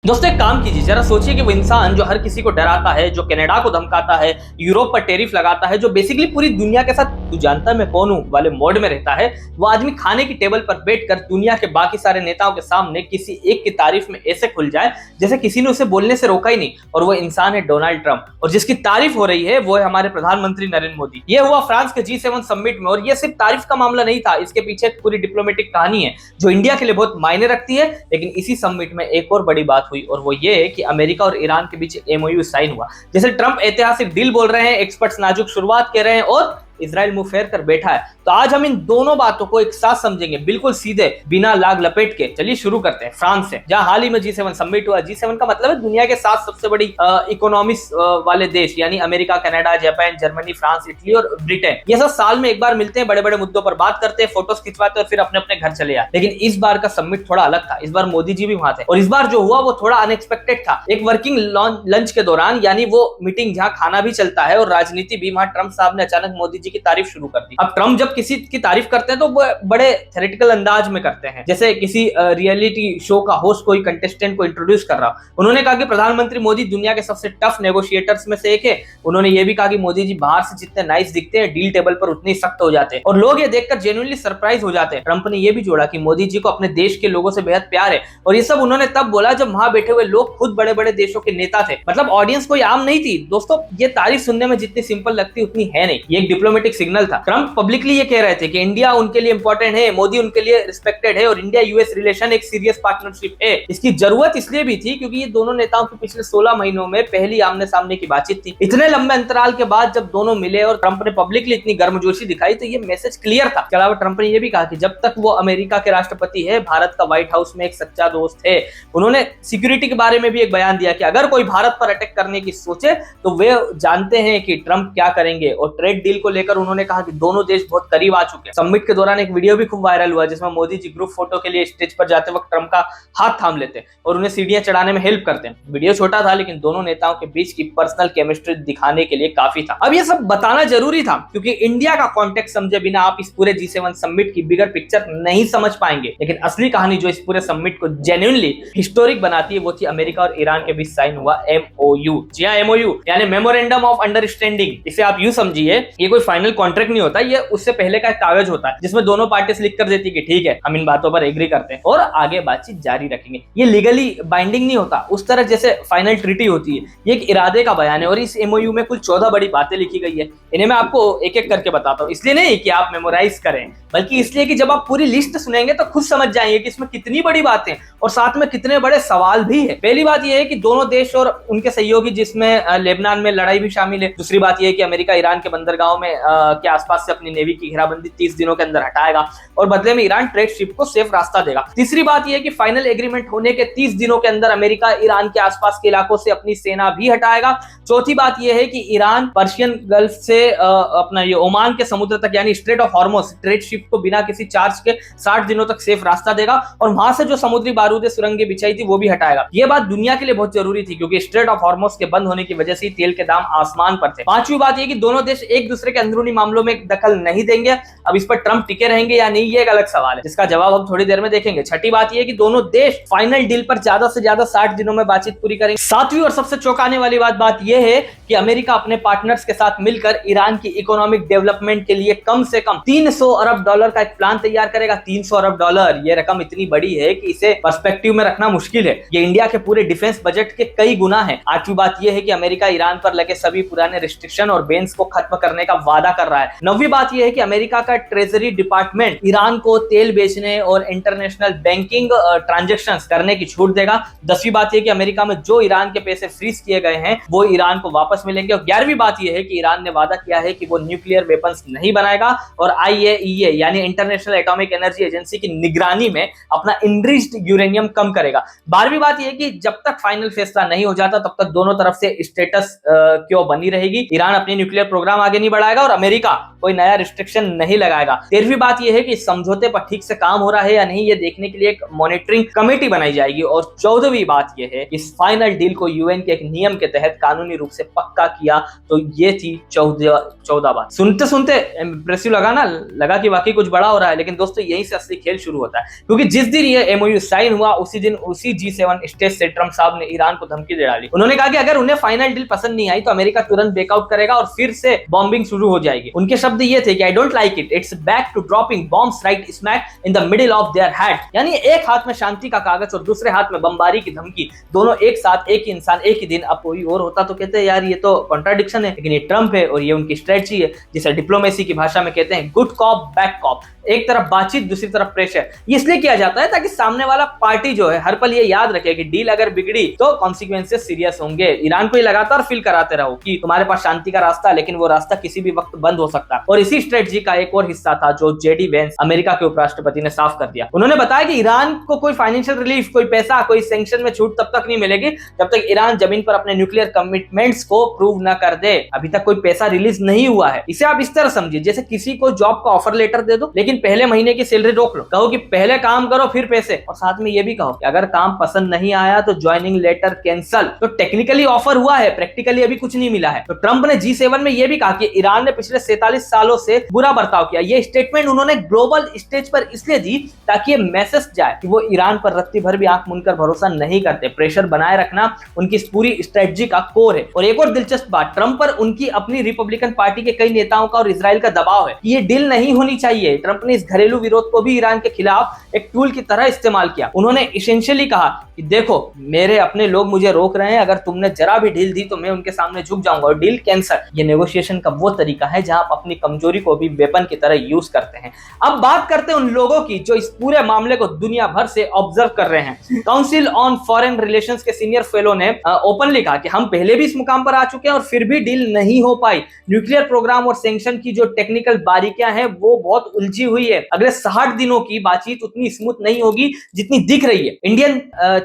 दोस्तों एक काम कीजिए, जरा सोचिए कि वो इंसान जो हर किसी को डराता है, जो कनाडा को धमकाता है, यूरोप पर टैरिफ लगाता है, जो बेसिकली पूरी दुनिया के साथ तू जानता है मैं कौन हूं वाले मोड में रहता है, वो आदमी खाने की टेबल पर बैठकर दुनिया के बाकी सारे नेताओं के सामने किसी एक की तारीफ में ऐसे खुल जाए जैसे किसी ने उसे बोलने से रोका ही नहीं। और वो इंसान है डोनाल्ड ट्रंप, और जिसकी तारीफ हो रही है वो है हमारे प्रधानमंत्री नरेंद्र मोदी। ये हुआ फ्रांस के G7 समिट में, और ये सिर्फ तारीफ का मामला नहीं था, इसके पीछे एक पूरी डिप्लोमेटिक कहानी है जो इंडिया के लिए बहुत मायने रखती है। लेकिन इसी समिट में एक और बड़ी बात हुई, और वो ये कि अमेरिका और ईरान के बीच MOU साइन हुआ। जैसे ट्रंप ऐतिहासिक डील बोल रहे हैं, एक्सपर्ट्स नाजुक शुरुआत कह रहे हैं, और इजराइल मुंह फेर कर बैठा है। तो आज हम इन दोनों बातों को एक साथ समझेंगे, बिल्कुल सीधे, बिना लाग लपेट के। चलिए शुरू करते हैं फ्रांस से, जहां हाल ही में G7 समिट हुआ। G7 का मतलब है दुनिया के 7 सबसे बड़ी इकोनॉमिक्स वाले देश, यानी America, Canada, Japan, Germany, France, Italy और ब्रिटेन। ये सब साल में एक बार मिलते हैं, बड़े बड़े मुद्दों पर बात करते हैं, फोटोज खिंचवाते हैं और फिर अपने अपने घर चले आते। लेकिन इस बार का समिट थोड़ा अलग था। इस बार मोदी जी भी वहां थे, और इस बार जो हुआ वो थोड़ा अनएक्सपेक्टेड था। एक वर्किंग लंच के दौरान, यानी वो मीटिंग जहां खाना भी चलता है और राजनीति भी, वहां ट्रंप साहब ने अचानक मोदी जी की तारीफ शुरू कर दी। अब ट्रंप जब किसी की तारीफ करते हैं तो वो बड़े थ्योरेटिकल अंदाज में करते हैं, जैसे किसी रियलिटी शो का होस्ट कोई कंटेस्टेंट को इंट्रोड्यूस कर रहा। उन्होंने कहा कि प्रधानमंत्री मोदी दुनिया के सबसे टफ नेगोशिएटर्स में से एक है। उन्होंने ये भी कहा कि मोदी जी बाहर से जितने नाइस दिखते हैं, डील टेबल पर उतने ही सख्त हो जाते हैं, और लोग ये देखकर जेन्युइनली सरप्राइज हो जाते हैं। ट्रंप ने ये भी जोड़ा कि मोदी जी को अपने देश के लोगों से बेहद प्यार है, और ये सब उन्होंने तब बोला जब वहां बैठे हुए लोग खुद बड़े बड़े देशों के नेता थे। मतलब ऑडियंस कोई आम नहीं थी। दोस्तों ये तारीफ सुनने में जितनी सिंपल लगती उतनी है नहीं, ये एक डिप्लोमेटिक सिग्नल था। ट्रंप पब्लिकली ये कह रहे थे कि इंडिया उनके लिए इंपॉर्टेंट है, मोदी उनके लिए रिस्पेक्टेड है, और इंडिया US रिलेशन एक सीरियस पार्टनरशिप है। इसकी जरूरत इसलिए भी थी क्योंकि ये दोनों नेताओं की पिछले 16 महीनों में पहली आमने सामने की बातचीत थी। इतने लंबे अंतराल के बाद जब दोनों मिले और ट्रंप ने पब्लिकली इतनी गर्मजोशी दिखाई, तो ये मैसेज क्लियर था। इसके अलावा ट्रंप ने यह भी कहा कि जब तक वो अमेरिका के राष्ट्रपति है, भारत का व्हाइट हाउस में एक सच्चा दोस्त है। उन्होंने सिक्योरिटी के बारे में भी एक बयान दिया कि अगर कोई भारत पर अटैक करने की सोचे तो वे जानते हैं कि ट्रंप क्या करेंगे। और ट्रेड डील को लेकर उन्होंने कहा कि दोनों देश बहुत करीब आ चुके हैं। समिट के दौरान एक वीडियो भी खूब वायरल हुआ जिसमें मोदी जी ग्रुप फोटो के लिए स्टेज पर जाते वक्त ट्रंप का हाथ थाम लेते हैं और उन्हें सीढ़ियां चढ़ाने में हेल्प करते हैं। वीडियो छोटा था, लेकिन दोनों नेताओं के बीच की पर्सनल केमिस्ट्री दिखाने के लिए काफी था। अब ये सब बताना जरूरी था क्योंकि इंडिया का कॉन्टेक्स्ट समझे बिना आप इस पूरे G7 समिट की बिगर पिक्चर नहीं समझ पाएंगे। लेकिन असली कहानी जो इस पूरे समिट को जेन्युइनली हिस्टोरिक बनाती है वो थी अमेरिका और ईरान के बीच साइन हुआ MOU। जी हाँ, MOU यानी मेमोरेंडम ऑफ अंडरस्टैंडिंग। इसे आप यूं समझिए, ये कोई फाइनल कॉन्ट्रैक्ट नहीं होता, ये उससे पहले का एक कागज होता है जिसमें दोनों पार्टीज लिख कर देती कि ठीक है, हम इन बातों पर एग्री करते हैं और आगे बातचीत जारी रखेंगे। ये लीगली बाइंडिंग नहीं होता उस तरह जैसे फाइनल ट्रीटी होती है, ये एक इरादे का बयान है। और इस MOU में कुल 14 बड़ी बातें लिखी गई है। इन्हें मैं आपको एक एक करके बताता हूँ, इसलिए नहीं कि आप मेमोराइज करें, बल्कि इसलिए कि जब आप पूरी लिस्ट सुनेंगे तो खुद समझ जाएंगे कि इसमें कितनी बड़ी बातें और साथ में कितने बड़े सवाल भी है। पहली बात यह है कि दोनों देश और उनके सहयोगी, जिसमें लेबनान में लड़ाई भी शामिल है। दूसरी बात यह है कि अमेरिका ईरान के बंदरगाहों में के आसपास से अपनी नेवी की घेराबंदी 30 दिनों के अंदर हटाएगा और बदले में ईरान ट्रेड शिप को सेफ रास्ता देगा। तीसरी बात यह है कि फाइनल एग्रीमेंट होने के 30 दिनों के अंदर अमेरिका ईरान के आसपास के इलाकों से अपनी सेना भी हटाएगा। चौथी बात यह है कि ईरान पर्शियन गल्फ से अपना ये ओमान के समुद्र तक यानी straight of Hormuz trade ship को बिना किसी चार्ज के 60 दिनों तक सेफ रास्ता देगा, और वहां से जो समुद्री बारूद सुरंगें बिछाई थी वो भी हटाएगा। यह बात दुनिया के लिए बहुत जरूरी थी क्योंकि स्ट्रेट ऑफ हॉर्मुज के बंद होने की वजह से तेल के दाम आसमान पर थे। पांचवी बात यह कि दोनों देश एक दूसरे के अंदरूनी मामलों में दखल नहीं देंगे। अब इस पर ट्रंप टिके रहेंगे या नहीं, ये एक अलग सवाल है जिसका जवाब हम थोड़ी देर में देखेंगे। छठी बात यह कि दोनों देश फाइनल डील पर ज्यादा से ज्यादा 60 दिनों में बातचीत पूरी करेंगे। सातवीं और सबसे चौंकाने वाली बात यह है कि अमेरिका अपने पार्टनर्स के साथ मिलकर ईरान की इकोनॉमिक डेवलपमेंट के लिए कम से कम $300 अरब का एक प्लान तैयार करेगा। $300 अरब, ये रकम इतनी बड़ी है कि इसे पर्सपेक्टिव में रखना मुश्किल है। ये इंडिया के पूरे डिफेंस बजट के कई गुना है। आठवीं बात यह है कि अमेरिका ईरान पर लगे सभी पुराने रिस्ट्रिक्शन और बेन्स को खत्म करने का वादा कर रहा है। नौवीं बात यह है कि अमेरिका का ट्रेजरी डिपार्टमेंट ईरान को तेल बेचने और इंटरनेशनल बैंकिंग ट्रांजैक्शंस करने की छूट देगा। 10वीं बात यह कि अमेरिका में जो ईरान के पैसे फ्रीज किए गए हैं वो ईरान को वापस मिलेंगे। और 11वीं बात यह है कि ईरान ने वादा किया है कि वो न्यूक्लियर वेपन्स नहीं बनाएगा और IAEA यानी इंटरनेशनल एटॉमिक एनर्जी एजेंसी की निगरानी में अपना इनरिच्ड यूरेनियम कम करेगा। 12वीं बात यह है कि जब तक फाइनल फैसला नहीं हो जाता तब तक दोनों तरफ से स्टेटस क्यों बनी रहेगी। ईरान अपनी न्यूक्लियर प्रोग्राम आगे नहीं बढ़ाएगा और अमेरिका कोई नया रिस्ट्रिक्शन नहीं लगाएगा। 13वीं बात यह है कि इस समझौते पर ठीक से काम हो रहा है या नहीं, ये देखने के लिए एक मॉनिटरिंग कमेटी बनाई जाएगी। और 14वीं बात यह है कि इस फाइनल डील को यूएन के एक नियम के तहत कानूनी रूप से पक्का किया। तो ये थी 14 बात। सुनते सुनते इंप्रेसिव लगा कि वाकई कुछ बड़ा हो रहा है, लेकिन दोस्तों यहीं से असली खेल शुरू होता है, क्योंकि जिस दिन ये एमओयू साइन हुआ उसी दिन उसी G7 स्टेज से ट्रंप साहब ने ईरान को धमकी दे डाली। उन्होंने कहा कि अगर उन्हें फाइनल डील पसंद नहीं आई तो अमेरिका तुरंत बैकआउट करेगा और फिर से बॉम्बिंग शुरू हो जाएगी। उनके शब्द ये थे कि I don't like it, it's back to dropping bombs right smack in the middle of their head. यानी एक हाथ में शांति का कागज और दूसरे हाथ में बमबारी की धमकी, दोनों एक साथ, एक ही इंसान एक ही दिन। अब कोई और होता तो कहते हैं यार ये तो कॉन्ट्राडिक्शन है, लेकिन ये ट्रंप है और ये उनकी स्ट्रेटजी है, जिसे डिप्लोमेसी की भाषा में कहते हैं गुड कॉप बैड कॉप। एक तरफ बातचीत, दूसरी तरफ प्रेशर। ये इसलिए किया जाता है ताकि सामने वाला पार्टी जो है हर पल ये याद रखे कि डील अगर बिगड़ी तो कॉन्सिक्वेंसेस सीरियस होंगे। ईरान को ये लगातार फील कराते रहो कि तुम्हारे पास शांति का रास्ता है, लेकिन वो रास्ता किसी भी वक्त बंद हो सकता है। और इसी स्ट्रेटजी का एक और हिस्सा था जो जेडी वेंस, अमेरिका के उपराष्ट्रपति, ने साफ कर दिया। उन्होंने बताया कि ईरान को कोई फाइनेंशियल रिलीफ, कोई पैसा, कोई सैंक्शन में छूट तब तक नहीं मिलेगी जब तक ईरान जमीन पर अपने न्यूक्लियर कमिटमेंट्स को प्रूव न कर दे। अभी तक कोई पैसा रिलीज नहीं हुआ है। इसे आप इस तरह समझिए जैसे किसी को जॉब का ऑफर लेटर दे दो, लेकिन पहले महीने की सैलरी रोक लो। कहो कि पहले काम करो फिर पैसे, और साथ में ये भी कहो कि अगर काम पसंद नहीं आया तो ज्वाइनिंग लेटर कैंसल। तो टेक्निकली ऑफर हुआ है, प्रैक्टिकली अभी कुछ नहीं मिला है। तो ट्रंप ने G7 में यह भी कहा कि ईरान ने पिछले 47 सालों से बुरा बर्ताव किया। यह स्टेटमेंट उन्होंने ग्लोबल स्टेज पर इसलिए दी ताकि ये मैसेज जाए कि वो ईरान पर रत्ती भर भी आंख मूंदकर भरोसा नहीं करते। प्रेशर बनाए रखना उनकी पूरी स्ट्रेटजी का कोर है। और एक और दिलचस्प बात, ट्रंप पर उनकी अपनी रिपब्लिकन पार्टी के कई नेताओं का और इजराइल का दबाव है कि ये डील नहीं होनी चाहिए। ट्रंप ने इस घरेलू विरोध को भी ईरान के खिलाफ एक टूल की तरह इस्तेमाल किया। उन्होंने एसेंशियली कहा कि देखो मेरे अपने लोग मुझे रोक रहे हैं, अगर तुमने जरा भी डील दी तो मैं उनके सामने झुक जाऊंगा और डील कैंसल। ये नेगोशिएशन का वो तरीका है जहां आप अपनी कमजोरी को भी वेपन की तरह यूज करते हैं। अब बात करते हैं उन लोगों की जो इस पूरे मामले को दुनिया भर से ऑब्जर्व कर रहे हैं। काउंसिल ऑन फॉरेन रिलेशंस के सीनियर फेलो ने ओपनली कहा कि हम पहले भी इस मुकाम पर आ चुके हैं और फिर भी डील नहीं हो पाई। न्यूक्लियर प्रोग्राम और सैंक्शन की जो टेक्निकल बारीकियां हैं वो बहुत उलझी हुई है। अगले 60 दिनों की बातचीत उतनी स्मूथ नहीं होगी जितनी दिख रही है। इंडियन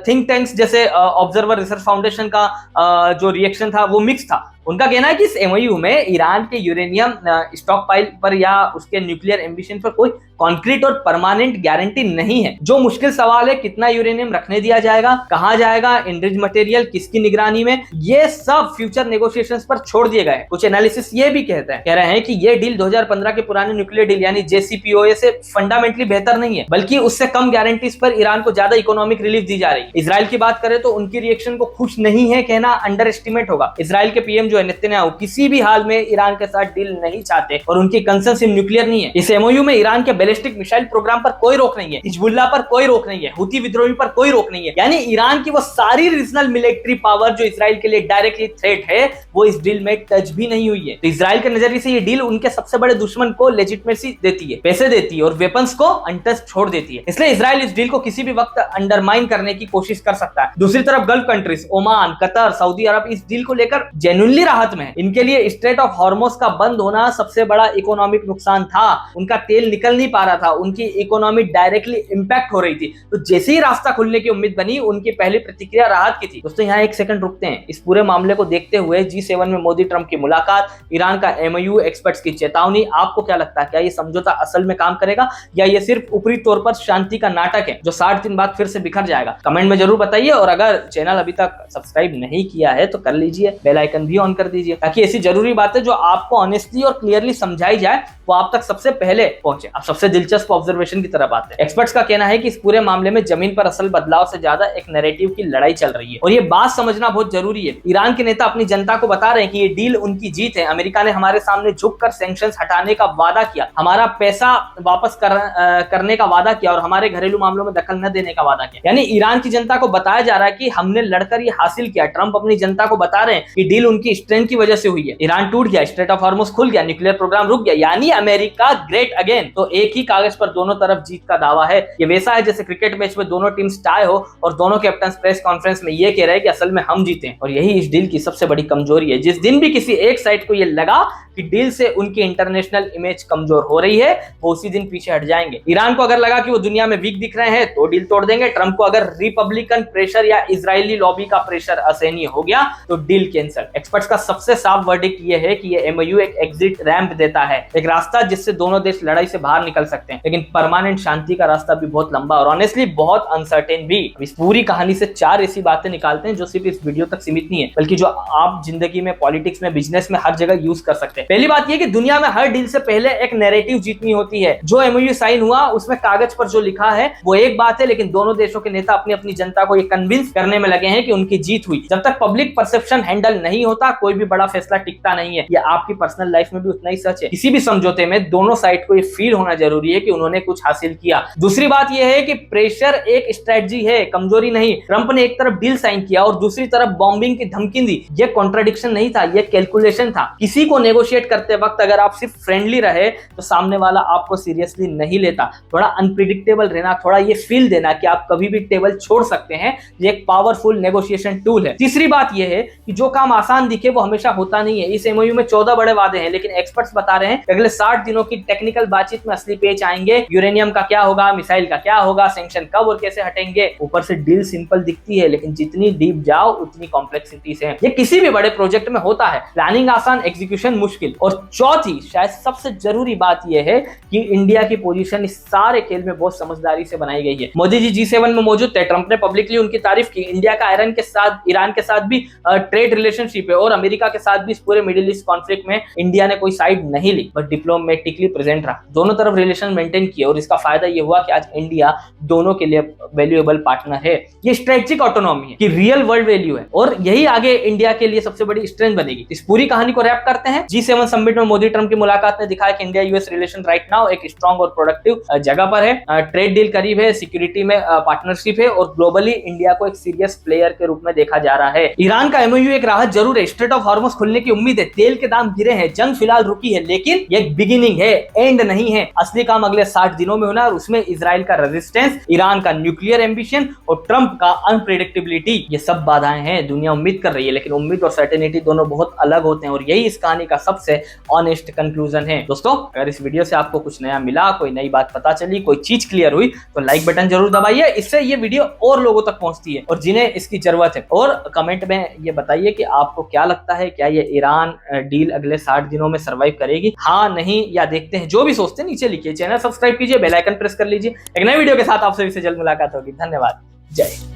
थिंक टैंक्स जैसे ऑब्जर्वर रिसर्च फाउंडेशन का जो रिएक्शन था वो मिक्स था। उनका कहना है कि इस एमओयू में ईरान के यूरेनियम स्टॉक पाइल पर या उसके न्यूक्लियर एम्बिशन पर कोई कॉन्क्रीट और परमानेंट गारंटी नहीं है। जो मुश्किल सवाल है कितना यूरेनियम रखने दिया जाएगा, कहां जाएगा, एनरिच मटेरियल किसकी निगरानी में, ये सब फ्यूचर नेगोशिएशंस पर छोड़ दिए गए। कुछ एनालिसिस ये भी कह रहे हैं कि ये डील 2015 के पुराने न्यूक्लियर डील यानी JCPOA से फंडामेंटली बेहतर नहीं है, बल्कि उससे कम गारंटीज पर ईरान को ज्यादा इकोनॉमिक रिलीफ दी जा रही है। इजराइल की बात करें तो उनकी रिएक्शन को खुश नहीं है कहना अंडर एस्टिमेट होगा। इजराइल के पीएम जो है नेतन्याहू किसी भी हाल में ईरान के साथ डील नहीं चाहते और उनकी कंसर्न सिर्फ न्यूक्लियर नहीं है। इस एमओयू में ईरान के बैलिस्टिक मिसाइल प्रोग्राम पर कोई रोक नहीं है, हिजबुल्लाह पर कोई रोक नहीं है, हुती विद्रोही पर कोई रोक नहीं है। यानी ईरान की वो सारी रीजनल मिलिट्री पावर जो इजराइल के लिए डायरेक्टली थ्रेट है वो इस डील में टच भी नहीं हुई है। तो इजराइल के नजरिए से ये डील उनके सबसे बड़े दुश्मन को लेजिटिमेसी देती है, पैसे देती है और वेपन्स को अनटच छोड़ देती है। इसलिए इजराइल इस डील को किसी भी वक्त अंडरमाइन करने की कोशिश कर सकता है। दूसरी तरफ gulf countries, Oman, Qatar, Saudi Arabia इस डील को लेकर जेन्युइनली राहत में है। इनके लिए स्ट्रेट ऑफ हॉर्मुज का बंद होना सबसे बड़ा इकोनॉमिक नुकसान था। उनका तेल निकल नहीं पा रहा था, उनकी इकोनॉमी डायरेक्टली इंपैक्ट हो रही थी। तो जैसे ही रास्ता खुलने की उम्मीद बनी उनकी पहली प्रतिक्रिया राहत की थी। दोस्तों यहाँ एक सेकंड रुकते हैं। इस पूरे मामले को देखते हुए G7 में मोदी ट्रंप की मुलाकात, ईरान का एमओयू, एक्सपर्ट्स की चेतावनी, आपको क्या लगता है क्या ये समझौता असल में काम करेगा या ये सिर्फ ऊपरी तौर पर शांति का नाटक है जो 60 दिन बाद फिर से बिखर जाएगा? कमेंट में जरूर बताइए और अगर चैनल अभी तक सब्सक्राइब नहीं किया है तो कर लीजिए, बेल आइकन भी ऑन कर दीजिए ताकि ऐसी जरूरी बातें जो आपको ऑनेस्टली और क्लियरली समझाई जाए वो आप तक सबसे पहले पहुंचे। अब सबसे दिलचस्प ऑब्जर्वेशन की तरफ आते हैं। एक्सपर्ट्स का कहना है कि इस पूरे मामले में जमीन पर असल बदलाव से ज्यादा एक नैरेटिव की लड़ाई चल रही है और ये बात समझना बहुत जरूरी है। ईरान के नेता अपनी जनता को बता रहे हैं कि ये डील उनकी जीत है। अमेरिका ने हमारे सामने झुककर सैंक्शंस हटाने का वादा किया, हमारा पैसा वापस करने का वादा किया और हमारे घरेलू मामलों में दखल न देने का वादा किया। यानी ईरान की जनता को बताया जा रहा है कि हमने लड़कर ये हासिल किया। ट्रंप अपनी जनता को बता रहे हैं कि डील उनकी स्ट्रेंथ की वजह से हुई है। ईरान टूट गया, स्ट्रेट ऑफ हॉर्मुज खुल गया, न्यूक्लियर प्रोग्राम रुक गया, यानी अमेरिका ग्रेट अगेन। तो एक ही कागज पर दोनों तरफ जीत का दावा है। ये वैसा है जैसे क्रिकेट मैच में दोनों टीम्स टाई हो और दोनों कैप्टन प्रेस कॉन्फ्रेंस में ये कह रहे हैं कि असल में हम जीते हैं। और यही इस डील की सबसे बड़ी कमजोरी है। जिस दिन भी किसी एक साइड को ये लगा कि डील से उनकी इंटरनेशनल इमेज कमजोर हो रही है वो उसी दिन पीछे हट जाएंगे। ईरान को अगर लगा कि वो दुनिया में वीक दिख रहे हैं तो डील तोड़ देंगे। ट्रंप को अगर रिपब्लिकन प्रेशर या इजरायली लॉबी का प्रेशर असहनीय हो गया तो डील कैंसिल। एक्सपर्ट्स एक्सपर्ट्स का सबसे साफ वर्डिक्ट ये है कि ये एमओयू एक एग्जिट रैंप देता है, एक रास्ता जिससे दोनों देश लड़ाई से बाहर निकल सकते हैं, लेकिन परमानेंट शांति का रास्ता भी बहुत लंबा और ऑनेस्टली बहुत अनसर्टेन भी। इस पूरी कहानी से 4 ऐसी बातें निकालते हैं जो सिर्फ इस वीडियो तक सीमित नहीं है, बल्कि जो आप जिंदगी में, पॉलिटिक्स में, बिजनेस में हर जगह यूज कर सकते हैं। पहली बात यह कि दुनिया में हर डील से पहले एक नैरेटिव जीतनी होती है। जो एमओयू साइन हुआ उसमें कागज पर जो लिखा है वो एक बात है, लेकिन दोनों देशों के नेता अपनी अपनी जनता को ये कन्विंस करने में लगे हैं कि उनकी जीत हुई। जब तक पब्लिक परसेप्शन हैंडल नहीं होता कोई भी बड़ा फैसला टिकता नहीं है। ये आपकी पर्सनल लाइफ में भी उतना ही सच है। किसी भी समझौते में दोनों साइड को ये फील होना जरूरी है कि उन्होंने कुछ हासिल किया। दूसरी बात यह है कि प्रेशर एक स्ट्रेटजी है, कमजोरी नहीं। ट्रंप ने एक तरफ डील साइन किया और दूसरी तरफ बॉम्बिंग की धमकी दी। ये कॉन्ट्रडिक्शन नहीं था, ये कैलकुलेशन था। किसी को नेगोशिएट करते वक्त अगर आप सिर्फ फ्रेंडली रहे तो सामने वाला आपको सीरियसली नहीं लेता। थोड़ा अनप्रिडिक्टेबल रहना, थोड़ा ये फील देना कि आप कभी भी टेबल छोड़ सकते हैं, ये एक पावरफुल नेगोशिएशन टूल है। तीसरी बात यह है कि जो काम आसान दिखे वो हमेशा होता नहीं है। इस एमओयू में 14 बड़े वादे हैं, लेकिन एक्सपर्ट्स बता रहे हैं अगले 60 दिनों की टेक्निकल बातचीत में असली पेच आएंगे। यूरेनियम का क्या होगा, मिसाइल का क्या होगा, सैंक्शन कब और कैसे हटेंगे। ऊपर से डील सिंपल दिखती है, लेकिन जितनी डीप जाओ उतनी कॉम्प्लेक्सिटीज हैं। ये किसी भी बड़े प्रोजेक्ट में होता है, प्लानिंग आसान, एग्जीक्यूशन मुश्किल। और चौथी शायद सबसे जरूरी बात यह है कि इंडिया की पोजीशन इस सारे खेल में बहुत समझदारी से बनाई गई है। मोदी जी G7 में मौजूद थे, ट्रंप ने पब्लिकली उनकी तारीफ की। इंडिया का ईरान के साथ भी ट्रेड रिलेशनशिप है और अमेरिका के साथ भी इस पूरे मिडिल ईस्ट कॉन्फ्लिक्ट में इंडिया ने कोई साइड नहीं ली, बट डिप्लोमेटिकली प्रेजेंट रहा, दोनों तरफ रिलेशन मेंटेन किए। और इसका फायदा यह हुआ कि आज इंडिया दोनों के लिए वैल्यूएबल पार्टनर है। ये स्ट्रेटेजिक ऑटोनॉमी है कि रियल वर्ल्ड वैल्यू है, और यही आगे इंडिया के लिए सबसे बड़ी स्ट्रेंथ बनेगी। इस पूरी कहानी को रैप करते हैं। G7 समिट में मोदी ट्रंप की मुलाकात ने दिखाया कि India US relation right now एक स्ट्रॉन्ग और प्रोडक्टिव जगह पर है। ट्रेड डील करीब है, सिक्योरिटी में पार्टनरशिप है, और ग्लोबली इंडिया को एक सीरियस प्लेयर के रूप में देखा जा रहा है। ईरान का एमओयू एक राहत जरूर है, स्ट्रेट ऑफ हॉर्मुज़ खुलने की उम्मीद है, तेल के दाम गिरे हैं, जंग फिलहाल रुकी है, लेकिन ये एक बिगिनिंग है, एंड नहीं है। असली काम अगले 60 दिनों में होना, और उसमें इजराइल का रेजिस्टेंस, ईरान का न्यूक्लियर एम्बिशन और ट्रंप का अनप्रेडिक्टेबिलिटी, ये सब बाधाएं हैं। दुनिया उम्मीद कर रही है, लेकिन उम्मीद और सर्टेनिटी दोनों बहुत अलग होते हैं, और यही इस कहानी का सबसे ऑनेस्ट कंक्लूजन है। दोस्तों, अगर इस वीडियो से आपको कुछ नया मिला, कोई नई बात पता चली, कोई चीज क्लियर हुई, तो लाइक बटन जरूर दबाइए। इससे ये वीडियो और लोगों तक पहुंचती है और जिन्हें इसकी जरूरत है। और कमेंट में ये बताइए कि आपको क्या लगता है, क्या ये ईरान डील अगले 60 दिनों में सर्वाइव करेगी? हाँ, नहीं या देखते हैं। जो भी सोचते हैं नीचे लिखिए। चैनल सब्सक्राइब कीजिए, बेल आइकन प्रेस कर लीजिए। एक नए वीडियो के साथ आपसे फिर से जल्द मुलाकात होगी। धन्यवाद। जय हिंद।